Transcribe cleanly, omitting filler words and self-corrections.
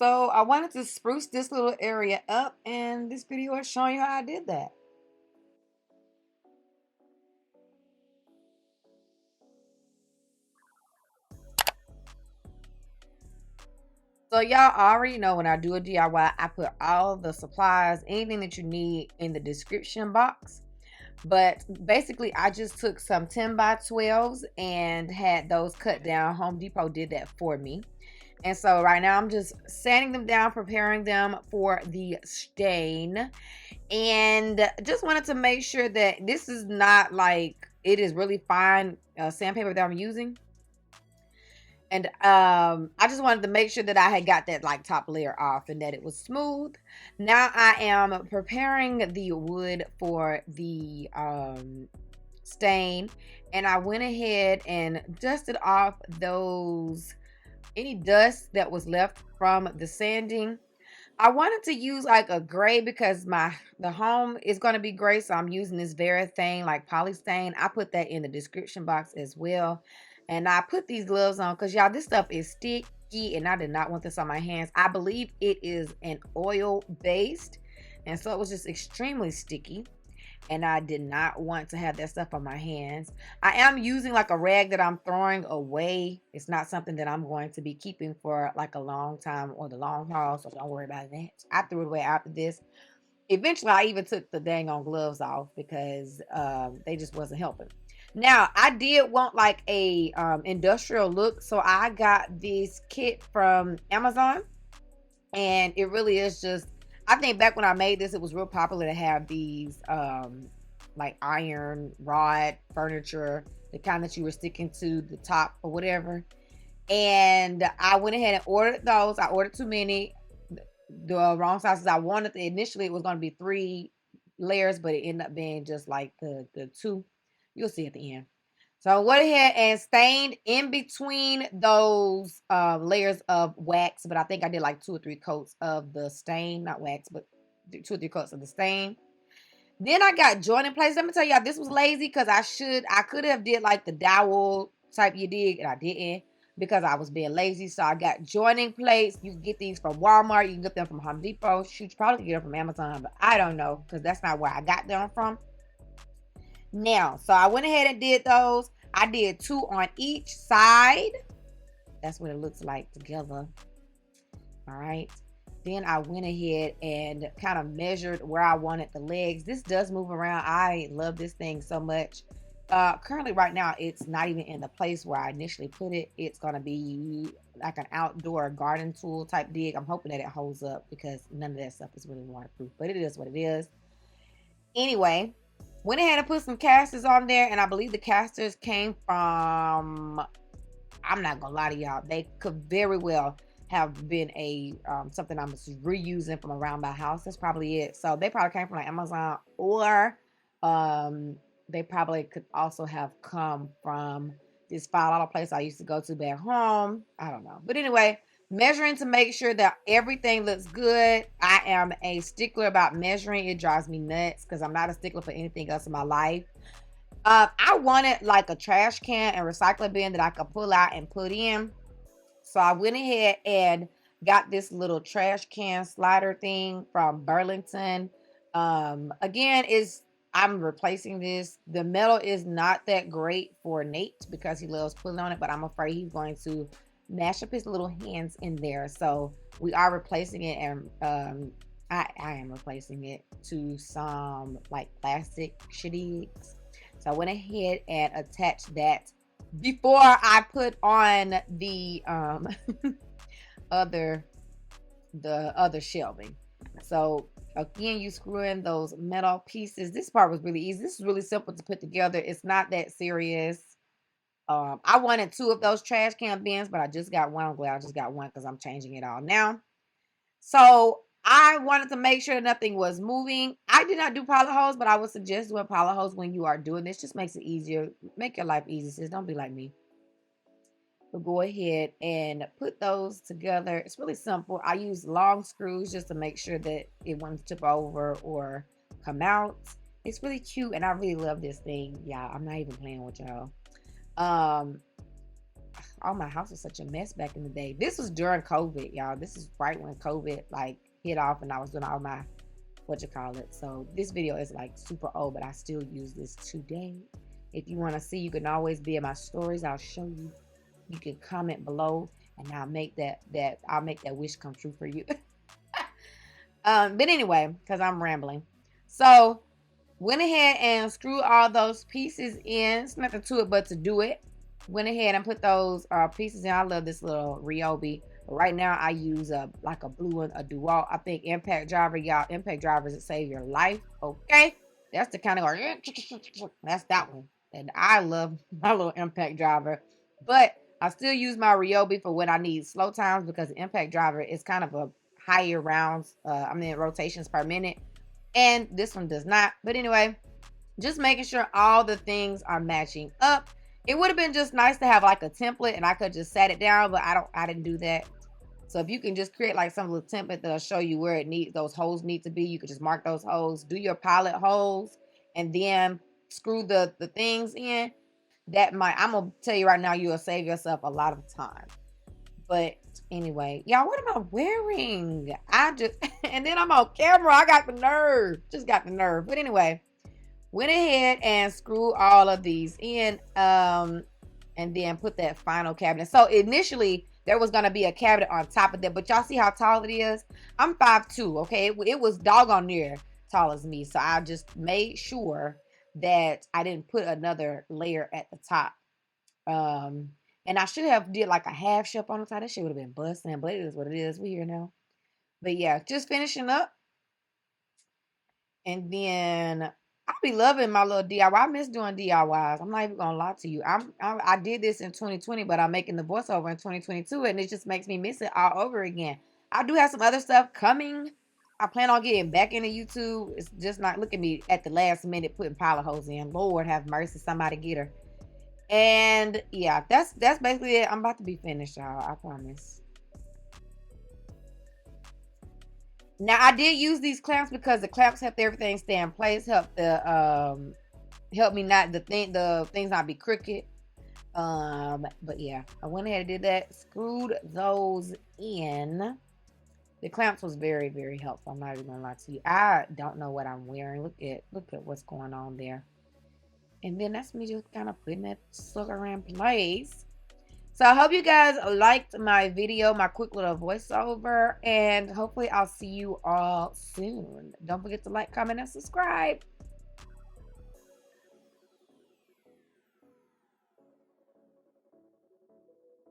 So I wanted to spruce this little area up, and this video is showing you how I did that. So y'all already know when I do a DIY, I put all the supplies, anything that you need in the description box. But basically, I just took some 10 by 12s and had those cut down. Home Depot did that for me. And so right now I'm just sanding them down, preparing them for the stain. And just wanted to make sure that this is not like, it is really fine sandpaper that I'm using. And I just wanted to make sure that I had got that like top layer off and that it was smooth. Now I am preparing the wood for the stain, and I went ahead and dusted off those any dust that was left from the sanding. I wanted to use like a gray because the home is going to be gray, so I'm using this Varathane like polystain. I put that in the description box as well. And I put these gloves on because y'all, this stuff is sticky and I did not want this on my hands. I believe it is an oil based, and so it was just extremely sticky, and I did not want to have that stuff on my hands. I am using like a rag that I'm throwing away. It's not something that I'm going to be keeping for like a long time or the long haul, so don't worry about that. I threw it away after this. Eventually, I even took the dang on gloves off because they just wasn't helping. Now, I did want like a industrial look, so I got this kit from Amazon, and it really is just, I think back when I made this, it was real popular to have these like iron rod furniture, the kind that you were sticking to the top or whatever. And I went ahead and ordered those. I ordered too many, the wrong sizes I wanted. Initially, it was going to be 3 layers, but it ended up being just like the 2. You'll see at the end. So I went ahead and stained in between those layers of wax, but I think I did like 2 or 3 coats of the stain, not wax, but 2 or 3 coats of the stain. Then I got joining plates. Let me tell y'all, this was lazy because I could have did like the dowel type you dig, and I didn't because I was being lazy. So I got joining plates. You can get these from Walmart. You can get them from Home Depot. Shoot, you probably can get them from Amazon, but I don't know because that's not where I got them from. Now, so I went ahead and did those. I did 2 on each side. That's what it looks like together. All right. Then I went ahead and kind of measured where I wanted the legs. This does move around. I love this thing so much. Currently right now, it's not even in the place where I initially put it. It's going to be like an outdoor garden tool type dig. I'm hoping that it holds up because none of that stuff is really waterproof, but it is what it is. Anyway, went ahead and put some casters on there, and I believe the casters came from, I'm not gonna lie to y'all, they could very well have been a something I'm reusing from around my house. That's probably it. So they probably came from like Amazon, or they probably could also have come from this $5 place I used to go to back home. I don't know, but anyway, measuring to make sure that everything looks good. I am a stickler about measuring. It drives me nuts because I'm not a stickler for anything else in my life. I wanted like a trash can and recycling bin that I could pull out and put in. So I went ahead and got this little trash can slider thing from Burlington. Again, I'm replacing this. The metal is not that great for Nate because he loves pulling on it, but I'm afraid he's going to mash up his little hands in there. So we are replacing it, and I am replacing it to some like plastic shitties. So I went ahead and attached that before I put on the other shelving. So again, you screw in those metal pieces. This part was really easy. This is really simple to put together. It's not that serious. I wanted 2 of those trash can bins, but I just got one. I'm glad I just got one because I'm changing it all now. So I wanted to make sure nothing was moving. I did not do pilot holes, but I would suggest doing pilot holes when you are doing this. Just makes it easier. Make your life easy, sis. Don't be like me. But go ahead and put those together. It's really simple. I use long screws just to make sure that it won't tip over or come out. It's really cute, and I really love this thing. Yeah, I'm not even playing with y'all. Oh, my house was such a mess back in the day. This was during COVID, y'all. This is right when COVID like hit off and I was doing all my what you call it. So this video is like super old, but I still use this today. If you want to see, you can always be in my stories. I'll show you. You can comment below and I'll make that wish come true for you. But anyway, because I'm rambling. So went ahead and screwed all those pieces in. It's nothing to it but to do it. Went ahead and put those pieces in. I love this little Ryobi. Right now I use like a blue one, a Dual. I think impact driver, y'all. Impact drivers that save your life. Okay, that's the kind of that's that one. And I love my little impact driver, but I still use my Ryobi for when I need slow times because the impact driver is kind of a higher rounds. I mean rotations per minute, and this one does not. But anyway, just making sure all the things are matching up. It would have been just nice to have like a template and I could just set it down, but I didn't do that. So if you can just create like some little template that'll show you where those holes need to be, you could just mark those holes, do your pilot holes, and then screw the things in. I'm gonna tell you right now, you'll save yourself a lot of time. But anyway, y'all, what am I wearing? I just and then I'm on camera. I got the nerve. Just got the nerve. But anyway, went ahead and screwed all of these in. And then put that final cabinet. So initially there was gonna be a cabinet on top of that, but y'all see how tall it is? I'm 5'2", okay? It was doggone near tall as me. So I just made sure that I didn't put another layer at the top. And I should have did like a half shelf on the top. That shit would have been busting, but it is what it is. We here now. But yeah, just finishing up. And then I be loving my little DIY. I miss doing DIYs. I'm not even gonna lie to you. I did this in 2020, but I'm making the voiceover in 2022, and it just makes me miss it all over again. I do have some other stuff coming. I plan on getting back into YouTube. It's just not look at me at the last minute putting pilot holes in. Lord have mercy, somebody get her. And yeah, that's basically it. I'm about to be finished, y'all. I promise. Now I did use these clamps because the clamps helped everything stay in place, help me not the things not be crooked. But yeah, I went ahead and did that, screwed those in. The clamps was very, very helpful. I'm not even gonna lie to you. I don't know what I'm wearing. Look at what's going on there. And then that's me just kind of putting that sucker in place. So I hope you guys liked my video, my quick little voiceover, and hopefully I'll see you all soon. Don't forget to like, comment, and subscribe.